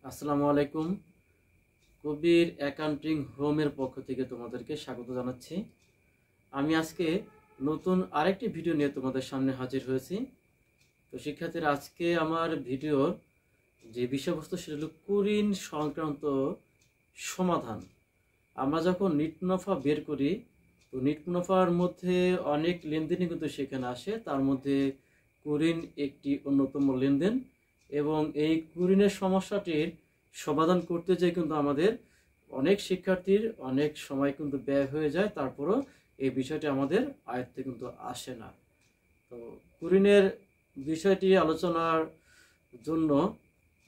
আসসালামু আলাইকুম। কবির অ্যাকাউন্টিং হোমের পক্ষ থেকে তোমাদেরকে স্বাগত জানাচ্ছি। আমি আজকে নতুন আরেকটি ভিডিও নিয়ে তোমাদের সামনে হাজির হয়েছি। তো শিক্ষার্থীরা, আজকে আমার ভিডিওর যে বিষয়বস্তু সেটা হলো কুরিন সংক্রান্ত সমাধান। আমরা যখন নিট মুনাফা বের করি, তো নিট মুনাফার মধ্যে অনেক লেনদেনই কিন্তু সেখানে আসে, তার মধ্যে কুরিন একটি অন্যতম লেনদেন। এবং এই কুরিনের সমস্যাটির সমাধান করতে যেয়ে কিন্তু আমাদের অনেক শিক্ষার্থীর অনেক সময় কিন্তু ব্যয় হয়ে যায়, তারপরও এই বিষয়টি আমাদের আয়ত্তে কিন্তু আসে না। তো কুরিনের বিষয়টি আলোচনার জন্য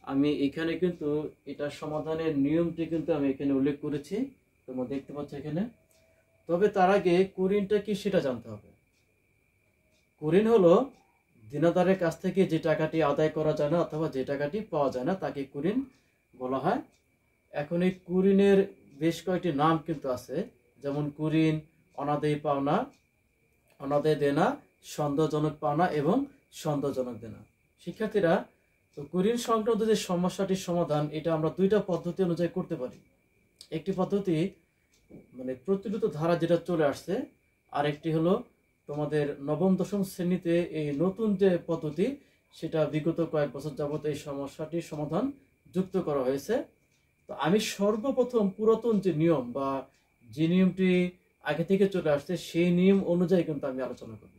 আমি এখানে কিন্তু এটা সমাধানের নিয়মটি কিন্তু আমি এখানে উল্লেখ করেছি, তোমরা দেখতে পাচ্ছ এখানে। তবে তার আগে কুরিনটা কি সেটা জানতে হবে। কুরিন হলো দেনাদারের কাছ থেকে যে টাকাটি আদায় করা যায় না অথবা যে টাকাটি পাওয়া যায় না তাকে কুরিন বলা হয়। এখন এই কুরিনের বেশ কয়েকটি নাম কিন্তু আছে, যেমন কুরিন, অনাদায়ী পাওনা, অনাদায়ী দেনা, সন্দেহজনক পাওনা এবং সন্দেহজনক দেনা। শিক্ষার্থীরা, তো কুরিন সংক্রান্ত যে সমস্যাটির সমাধান এটা আমরা দুইটা পদ্ধতি অনুযায়ী করতে পারি। একটি পদ্ধতি মানে প্রচলিত ধারা যেটা চলে আসছে, আরেকটি হলো তোমাদের নবম দশম শ্রেণীতে এই নতুন যে পদ্ধতি সেটা বিগত কয়েক বছর যাবত এই সমস্যাটির সমাধান যুক্ত করা হয়েছে। তো আমি সর্বপ্রথম পুরাতন যে নিয়ম বা যে নিয়মটি আগে থেকে চলে আসছে সেই নিয়ম অনুযায়ী কিন্তু আমি আলোচনা করব।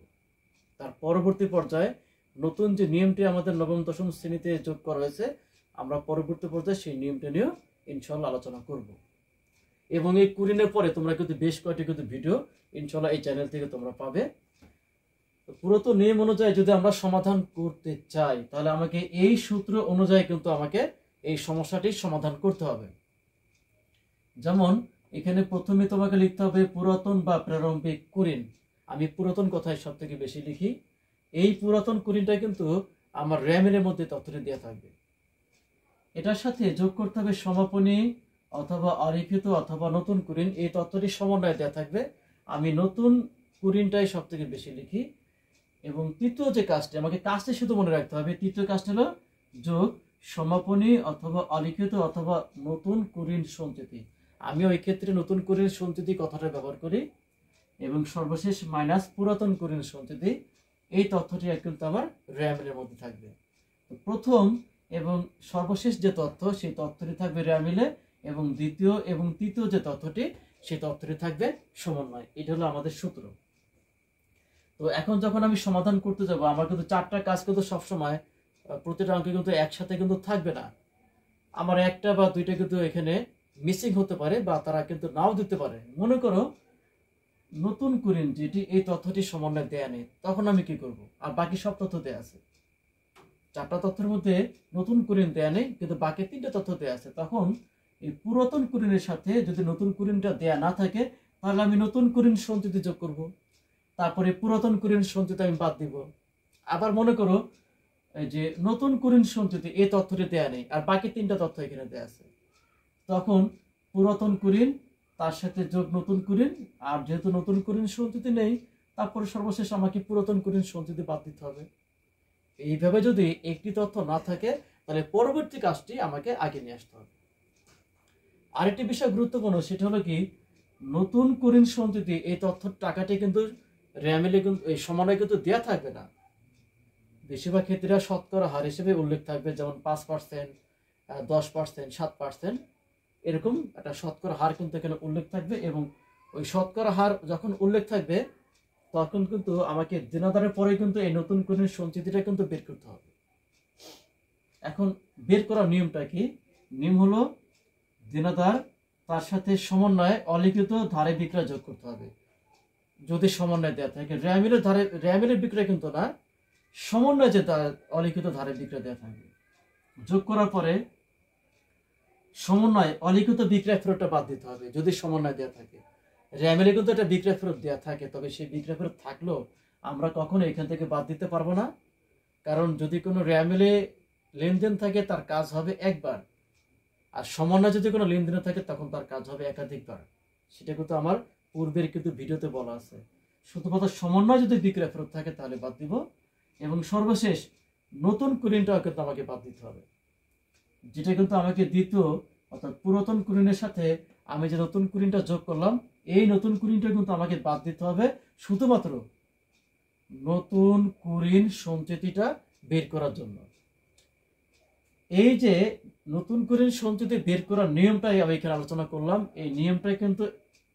তার পরবর্তী পর্যায়ে নতুন যে নিয়মটি আমাদের নবম দশম শ্রেণীতে যোগ করা হয়েছে, আমরা পরবর্তী পর্যায়ে সেই নিয়মটি নিয়েও ইনশাল্লাহ আলোচনা করব। এবং এই কুরিনের পরে তোমরা কিন্তু বেশ কয়েকটি কিন্তু ভিডিও ইনশাল্লাহ এই চ্যানেল থেকে তোমরা পাবে। পুরাতন নিয়ম অনুযায়ী যদি আমরা সমাধান করতে চাই তাহলে আমাকে এই সূত্র অনুযায়ী কিন্তু আমাকে এই সমস্যাটির সমাধান করতে হবে। যেমন এখানে প্রথমে তোমাকে লিখতে হবে পুরাতন বা প্রারম্ভিক কুরিন। আমি পুরাতন কথাই সব থেকে বেশি লিখি। এই পুরাতন কুরিনটা কিন্তু আমার র্যামের মধ্যে তথ্যটি দেওয়া থাকবে। এটার সাথে যোগ করতে হবে সমাপনী অথবা অলিখিত অথবা নতুন কুরিন, এই তথ্যটি সমন্বয় দেওয়া থাকবে। আমি নতুন কুরিনটাই সব থেকে বেশি লিখি। এবং তৃতীয় যে কাজটি, আমাকে কাজটি শুধু মনে রাখতে হবে, তৃতীয় কাজটি হলো যোগ সমাপনী অথবা অলিখিত অথবা নতুন কুরিন সঞ্চিতি। আমি ওই ক্ষেত্রে নতুন কুরিন সঞ্চিতি কথাটা ব্যবহার করি। এবং সর্বশেষ মাইনাস পুরাতন কুরিন সঞ্চিতি, এই তথ্যটি কিন্তু আমার র্যামের মধ্যে থাকবে। প্রথম এবং সর্বশেষ যে তথ্য সেই তথ্যটি থাকবে র্যামিলে, এবং দ্বিতীয় এবং তৃতীয় যে তথ্যটি সেই তথ্যটি থাকবে সমন্বয়। এটা হলো আমাদের সূত্র। তো এখন যখন আমি সমাধান করতে যাব, আমার কিন্তু চারটা কাজ কিন্তু সবসময় প্রতিটা অঙ্কে কিন্তু একসাথে কিন্তু থাকবে না। আমার একটা বা দুইটা কিন্তু এখানে মিসিং হতে পারে বা তারা কিন্তু নাও দিতে পারে। মনে করো নতুন কুরিন যেটি এই তথ্যটি সমন্বয় দেয়া নেই, তখন আমি কি করব? আর বাকি সব তথ্য দেয়া আছে, চারটা তথ্যের মধ্যে নতুন কুরিন দেয়া নেই কিন্তু বাকি তিনটা তথ্য দেয়া আছে। তখন এই পুরাতন কুরিনের সাথে যদি নতুন কুরিনটা দেয়া না থাকে তাহলে আমি নতুন কুরিন সঞ্চিতি যোগ করব, তারপরে পুরাতন কুরিন সঞ্চিতি আমি বাদ দিব। আবার মনে করো এই যে নতুন কুরিন সঞ্চিতি এই তথ্যটি দেয়া নেই আর বাকি তিনটা তথ্য এখানে দেয়া আছে, তখন পুরাতন কুরিন তার সাথে যোগ নতুন কুরিন, আর যেহেতু নতুন কুরিন সঞ্চিতি নেই তারপরে সর্বশেষ আমাকে পুরাতন কুরিন সঞ্চিতি বাদ দিতে হবে। এইভাবে যদি একটি তথ্য না থাকে তাহলে পরবর্তী কাজটি আমাকে আগে নিয়ে আসতে হবে। আরেকটি বিষয় গুরুত্বপূর্ণ, সেটা হলো কি নতুন কুরিন সঞ্চিতি এই তথ্যের টাকাটি কিন্তু র্যামেলে কিন্তু এই সমন্বয় কিন্তু দেওয়া থাকবে না। বেশিরভাগ ক্ষেত্রে শতকরা হার হিসেবে উল্লেখ থাকবে, যেমন 5%, 10%, 7%, এরকম একটা শতকরা হার কিন্তু এখানে উল্লেখ থাকবে। এবং ওই শতকরা হার যখন উল্লেখ থাকবে তখন কিন্তু আমাকে দেনাদারের পরে কিন্তু এই নতুন কুরিন সঞ্চিতিটা কিন্তু বের করতে হবে। এখন বের করার নিয়মটা কি? নিয়ম হলো দেনাদার তার সাথে সমন্বয়ে অলিখিত ধারে বিক্রয় যোগ করতে হবে। যদি সমন্বয় দেওয়া থাকে র্যামের বিক্রয় কিন্তু না, সমন্বয় যে অলিখিত ধারে বিক্রয় দেওয়া থাকবে, যোগ করার পরে সমন্বয় অলিখিত বিক্রয় ফেরতটা বাদ দিতে হবে যদি সমন্বয় দেওয়া থাকে। র্যামেলে কিন্তু একটা বিক্রয় ফেরত দেওয়া থাকে, তবে সেই বিক্রয় ফেরত থাকলেও আমরা কখনো এখান থেকে বাদ দিতে পারবো না। কারণ যদি কোনো র্যামেলে লেনদেন থাকে তার কাজ হবে একবার, আর সমন্বয় যদি কোনো লেনদেনে থাকে তখন তার কাজ হবে একাধিকবার। সেটা কিন্তু আমার পূর্বের কিন্তু ভিডিওতে বলা আছে। শুধুমাত্র সমন্বয় যদি বিক্রয় ফেরত থাকে তাহলে বাদ দিব, এবং সর্বশেষ নতুন কুরিনটাও কিন্তু আমাকে বাদ দিতে হবে। যেটা কিন্তু আমাকে দ্বিতীয় অর্থাৎ পুরাতন কুরিনের সাথে আমি যে নতুন কুরিনটা যোগ করলাম, এই নতুন কুরিনটা কিন্তু আমাকে বাদ দিতে হবে শুধুমাত্র নতুন কুরিন সঞ্চিতিটা বের করার জন্য। এই যে নতুন কুরিন সঞ্চিতি বের করার নিয়মটাই আমি এখানে আলোচনা করলাম। এই নিয়মটাই কিন্তু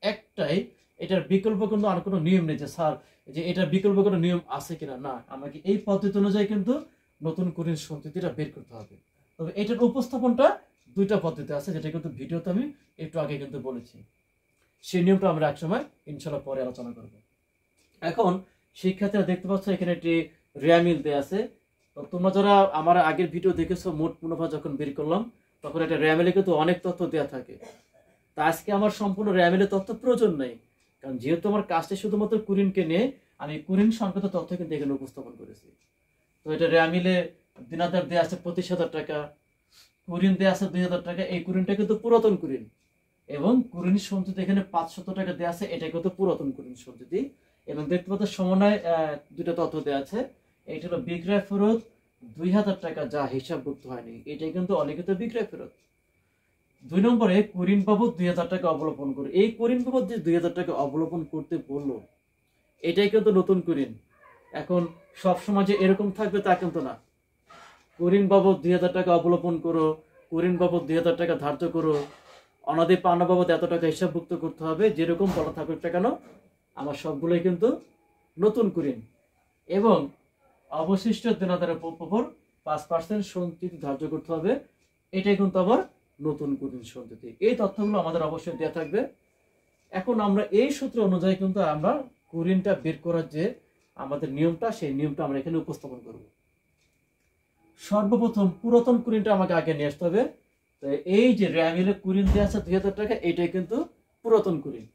একটাই, এটার বিকল্প কিন্তু আর কোনো নিয়ম নেই যে স্যার যে এটার বিকল্প কোনো নিয়ম আছে কিনা, না, আমাকে এই পদ্ধতি অনুযায়ী কিন্তু নতুন কুরিন সঞ্চিতিটা বের করতে হবে। তবে এটার উপস্থাপনটা দুইটা পদ্ধতি আছে, যেটা কিন্তু ভিডিওতে আমি একটু আগে কিন্তু বলেছি। সেই নিয়মটা আমরা একসময় ইনশাল্লাহ পরে আলোচনা করব। এখন শিক্ষার্থীরা দেখতে পাচ্ছ এখানে একটি রেয়ামিল দেয়া আছে। তো তোমরা যারা আমার আগের ভিডিও দেখেছো মোট মুনাফা যখন বের করলাম, তখন একটা রেয়ামিলে কিন্তু অনেক তথ্য দেওয়া থাকে। তা আজকে আমার সম্পূর্ণ রেয়ামিলের তথ্য প্রয়োজন নেই, কারণ যেহেতু আমার কাজটা শুধুমাত্র কুরিনকে নিয়ে, আমি কুরিন সংক্রান্ত তথ্য কিন্তু এখানে উপস্থাপন করেছি। তো এটা রেয়ামিলে দিনাদার দেওয়া আছে 25,000 টাকা, কুরিন দেওয়া আছে 2,000 টাকা। এই কুরিনটা কিন্তু পুরাতন কুরিন, এবং কুরিন সঞ্চিতি এখানে 500 টাকা দেওয়া আছে, এটা কিন্তু পুরাতন কুরিন সঞ্চিতি। এবং দেখতে পাচ্ছ সমন্বয় দুটো তথ্য দেওয়া আছে। এইটা হলো বিক্রয় ফেরত 2,000 টাকা, যা হিসাবভুক্ত হয়নি, এটাই কিন্তু অলিখিত বিক্রয় ফেরত। 2 নম্বরে কুরিন বাবদ 2,000 টাকা অবলোপন করে। এই কুরিন বাবদ যে 2,000 টাকা অবলোপন করতে বললো, এটাই কিন্তু নতুন কুরিন। এখন সব সময় যে এরকম থাকবে তা কিন্তু না। কুরিন বাবদ 2,000 টাকা অবলোপন করো, কুরিন বাবদ 2,000 টাকা ধার্য করো, অনাদি পাওনা বাবদ এত টাকা হিসাবভুক্ত করতে হবে, যেরকম বলা থাকুক না কেন, আমার সবগুলোই কিন্তু নতুন কুরিন। এবং অবশিষ্ট দেনাদারের উপর 5% সঞ্চিতি ধার্য করতে হবে, এটাই কিন্তু আবার নতুন কুরিন সঞ্চিতি। এই তথ্যগুলো আমাদের অবশ্যই দেওয়া থাকবে। এখন আমরা এই সূত্র অনুযায়ী কিন্তু আমরা কুরিনটা বের করার যে আমাদের নিয়মটা, সেই নিয়মটা আমরা এখানে উপস্থাপন করব। সর্বপ্রথম পুরাতন কুরিনটা আমাকে আগে নিয়ে আসতে হবে। তো এই যে রেয়ামিলে কুরিন দেওয়া আছে 2,000 টাকা, এটাই কিন্তু পুরাতন কুরিন।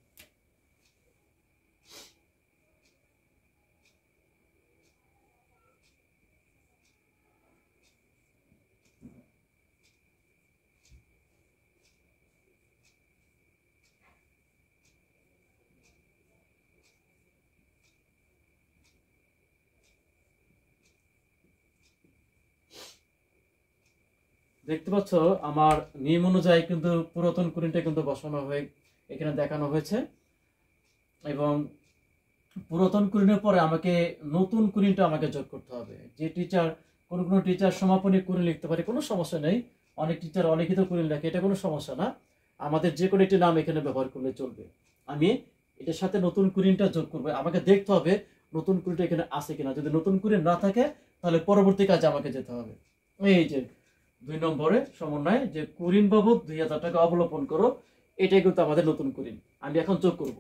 দেখতে পাচ্ছ আমার নিয়ম অনুযায়ী কিন্তু পুরাতন কুরিনটা কিন্তু বসানো হয়ে এখানে দেখানো হয়েছে। এবং পুরাতন কুরিনের পরে আমাকে নতুন কুরিনটা আমাকে যোগ করতে হবে। যে টিচার কোনো টিচার সমাপনী কুরিন লিখতে পারে, কোনো সমস্যা নেই। অনেক টিচার অলিখিত কুরিন লেখে, এটা কোনো সমস্যা না। আমাদের যে কোনো একটি নাম এখানে ব্যবহার করলে চলবে। আমি এটার সাথে নতুন কুরিনটা যোগ করবো। আমাকে দেখতে হবে নতুন কুরিনটা এখানে আছে কিনা। যদি নতুন কুরিন না থাকে, তাহলে পরবর্তী কাজে আমাকে যেতে হবে। এই যে 2 নম্বরে সমন্বয় যে কুরিন বাবদ 2,000 টাকা অবলোপন করো, এটাই কিন্তু আমাদের নতুন কুরিন। আমি এখন যোগ করব।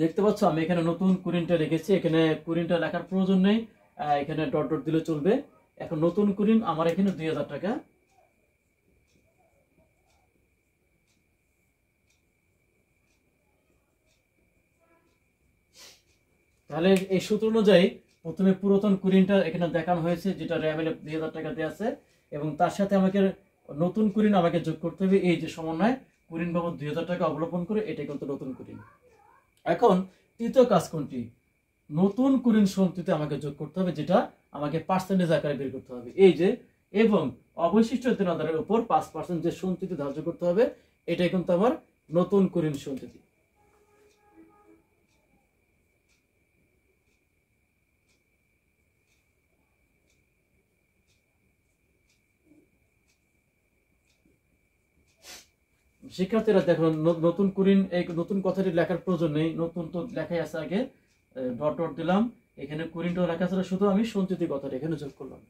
দেখতে পাচ্ছ আমি এখানে নতুন কুরিনটা রেখেছি। এখানে কুরিনটা লেখার প্রয়োজন নেই, এখানে ডট ডট দিলে চলবে। এখন নতুন কুরিন আমার এখানে 2,000 টাকা। তাহলে এই সূত্র অনুযায়ী প্রথমে পুরাতন কুরিনটা এখানে দেখানো হয়েছে, যেটা রেয়ামিলে 2,000 টাকা দিয়ে আছে, এবং তার সাথে আমাকে নতুন কুরিন আমাকে যোগ করতে হবে। এই যে সমন্বয় কুরিন বাবদ 2,000 টাকা অবলোপন করে, এটা কিন্তু নতুন কুরিন। এখন তৃতীয় কাজ কোনটি? নতুন কুরিন সঞ্চিতি আমাকে যোগ করতে হবে, যেটা আমাকে পার্সেন্টেজ আকারে বের করতে হবে। এই যে এবং অবশিষ্ট দেনাদারের উপর 5% যে সঞ্চিতি ধার্য করতে হবে, এটাই কিন্তু আমার নতুন কুরিন সঞ্চিতি। শিক্ষার্থীরা দেখো নতুন কুরিন, এই নতুন কথাটি লেখার প্রয়োজন নেই, নতুন তো লেখাই আছে আগে, ডট ডট দিলাম। এখানে কুরিনটা লেখা ছিল, শুধু আমি সঞ্চিতি কথাটা এখানে যোগ করলাম।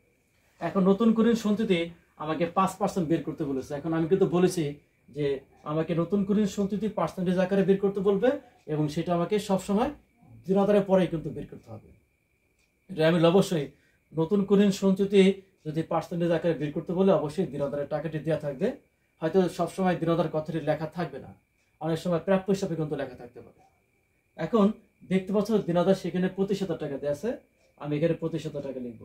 এখন নতুন কুরিন সঞ্চিতি আমাকে 5% বের করতে বলেছে। এখন আমি কিন্তু বলেছি যে আমাকে নতুন কুরিন সঞ্চিতি পার্সেন্টেজ আকারে বের করতে বলবে, এবং সেটা আমাকে সবসময় দিনাদারের পরেই কিন্তু বের করতে হবে। এটা আমি অবশ্যই নতুন কুরিন সঞ্চিতি যদি পার্সেন্টেজ আকারে বের করতে বলে, অবশ্যই দিনাদারের টাকাটি দেওয়া থাকবে। হয়তো সবসময় দিনাদার কথাটি লেখা থাকবে না, অনেক সময় প্রাপ্য হিসাবে কিন্তু লেখা থাকতে পারে। এখন দেখতে পাচ্ছ দিনাদার সেখানে 25,000 টাকা দেওয়া আছে, আমি এখানে 25,000 টাকা লিখব।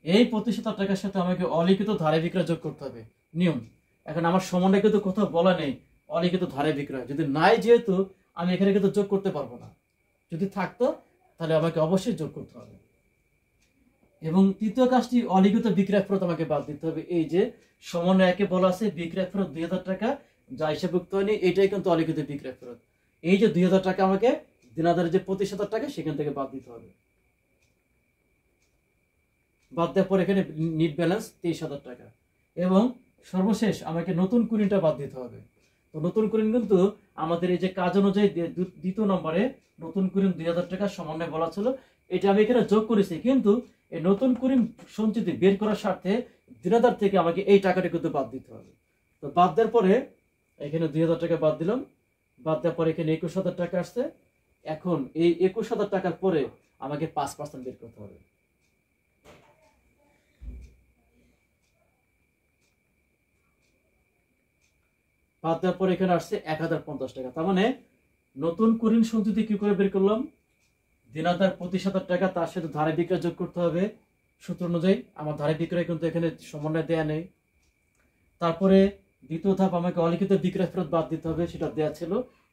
এই 25,000 টাকার সাথে আমাকে অলিখিত ধারে বিক্রয় যোগ করতে হবে। নিয়ম, এখন আমার সমন্বয় কিন্তু কোথাও বলা নেই অলিখিত ধারে বিক্রয়, যদি নাই যেহেতু আমি এখানে কিন্তু যোগ করতে পারবো না, যদি থাকতো তাহলে আমাকে অবশ্যই যোগ করতে হবে। এবং তৃতীয় কাজটি অলিখিত বিক্রয় ফেরত আমাকে বাদ দিতে হবে। এই যে সমন্বয় একে বলা আছে বিক্রয় ফেরত 2000 টাকা যা হিসাবভুক্ত হয়নি, এটাই কিন্তু অলিখিত বিক্রয় ফেরত। এই যে 2000 টাকা আমাকে দিনাদারের যে 25,000 টাকা সেখান থেকে বাদ দিতে হবে। বাদ দেওয়ার পর এখানে নিট ব্যালেন্স 23,000 টাকা এবং সর্বশেষ আমাকে নতুন কুড়িটা বাদ দিতে হবে। তো নতুন কুড়িন কিন্তু আমাদের এই যে কাজ অনুযায়ী দ্বিতীয় নম্বরে নতুন কুড়িন 2000 টাকা সমন্বয় বলা ছিল, এটা আমি এখানে যোগ করেছি, কিন্তু এই নতুন কুড়িন সঞ্চিতি বের করার স্বার্থে দিনাদার থেকে আমাকে এই টাকাটা কিন্তু বাদ দিতে হবে। তো বাদ দেওয়ার পরে এখানে 2000 টাকা বাদ দিলাম, বাদ দেওয়ার পরে এখানে 21,000 টাকা আসছে। এখন এই 21,000 টাকার পরে আমাকে 5% বের করতে হবে। বাদ দেওয়ার পরে এখানে আসছে 1050 টাকা। তার মানে নতুন কুড়িন সঞ্চিতি কি করে বের করলাম, দিনাদার 25,000 টাকা, তার সাথে ধারে বিক্রয় যোগ করতে হবে সূত্র অনুযায়ী। আমার ধারে বিক্রয় কিন্তু এখানে সমন্বয় দেয়া নেই। তারপরে দ্বিতীয় ধাপ আমাকে অলিখিত বিক্রয় ফেরত বাদ দিতে হবে, সেটা দেয়া ছিল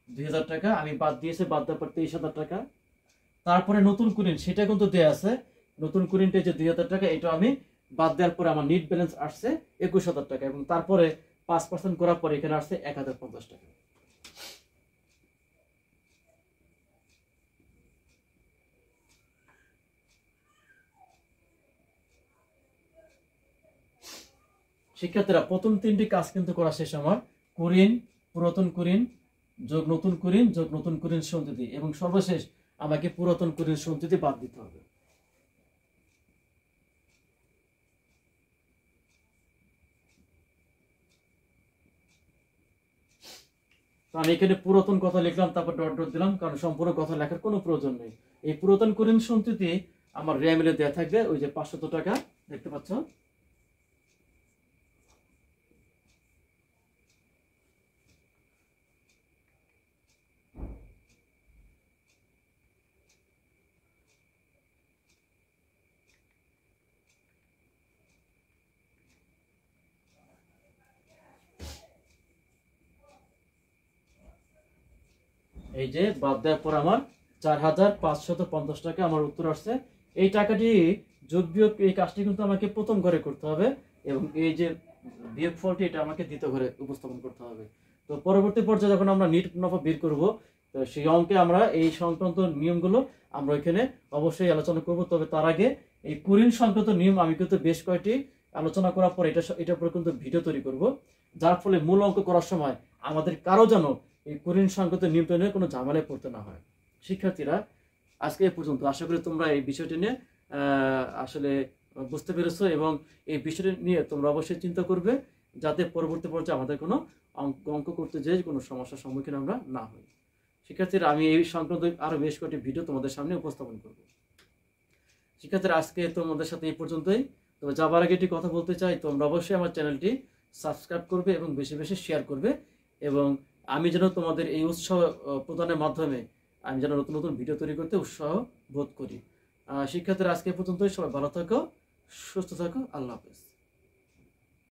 2000 টাকা, আমি বাদ দিয়েছি, বাদ দেওয়ার পর 23,000 টাকা। তারপরে নতুন কুড়িন সেটা কিন্তু দেয়া আছে, নতুন কুড়িনটা যে 2000 টাকা, এটা আমি বাদ দেওয়ার পরে আমার নিট ব্যালেন্স আসছে 21,000 টাকা এবং তারপরে 5% করার পরে এখানে আসছে 1050 টাকা। শিক্ষার্থীরা প্রথম তিনটি কাজ কিন্তু করা শেষ আমার। কুড়িন, পুরাতন কুড়িন যোগ নতুন কুড়িন যোগ নতুন কুড়িন সঞ্চিতি, এবং সর্বশেষ আমাকে পুরাতন কুড়িন সঞ্চিতি বাদ দিতে হবে। তো আমি এখানে পুরাতন কথা লিখলাম, তারপর ডট ডট দিলাম, কারণ সম্পূর্ণ কথা লেখার কোনো প্রয়োজন নেই। এই পুরাতন কুড়িন সঞ্চিতি আমার রেমিলে দেওয়া থাকবে, ওই যে 500 টাকা দেখতে পাচ্ছ। এই যে বাদ দেওয়ার পর আমার 4,550 টাকা আমার উত্তর আসছে। এই টাকাটি যোগ বিয়োগ এই কাজটি কিন্তু আমাকে প্রথম ঘরে করতে হবে, এবং এই যে বিয়োগ ফলটি এটা আমাকে দ্বিতীয় ঘরে উপস্থাপন করতে হবে। তো পরবর্তী পর্যায়ে যখন আমরা নিট মুনাফা বের করব, তো সেই অঙ্কে আমরা এই সংক্রান্ত নিয়মগুলো আমরা এখানে অবশ্যই আলোচনা করব। তবে তার আগে এই কুড়িন সংক্রান্ত নিয়ম আমি কিন্তু বেশ কয়েকটি আলোচনা করার পর এটার উপর কিন্তু ভিডিও তৈরি করব, যার ফলে মূল অঙ্ক করার সময় আমাদের কারো যেন এই কুড়িন সংক্রান্ত নিয়ন্ত্রণের কোনো ঝামেলায় পড়তে না হয়। শিক্ষার্থীরা আজকে এ পর্যন্ত, আশা করি তোমরা এই বিষয়টি নিয়ে আসলে বুঝতে পেরেছো, এবং এই বিষয়টি নিয়ে তোমরা অবশ্যই চিন্তা করবে, যাতে পরবর্তী পর্যায়ে আমাদের কোনো অঙ্ক করতে যেয়ে কোনো সমস্যার সম্মুখীন আমরা না হই। শিক্ষার্থীরা আমি এই সংক্রান্ত আরো বেশ কয়েকটি ভিডিও তোমাদের সামনে উপস্থাপন করব। শিক্ষার্থীরা আজকে তোমাদের সাথে এই পর্যন্তই। তবে যাবার আগে একটি কথা বলতে চাই, তোমরা অবশ্যই আমার চ্যানেলটি সাবস্ক্রাইব করবে এবং বেশি বেশি শেয়ার করবে, এবং আমি যেন তোমাদের এই উৎসাহ প্রদানের মাধ্যমে আমি যেন নতুন নতুন ভিডিও তৈরি করতে উৎসাহ বোধ করি। শিক্ষার্থীরা আজকে পর্যন্তই, সবাই ভালো থাকো, সুস্থ থাকো, আল্লাহ হাফেজ।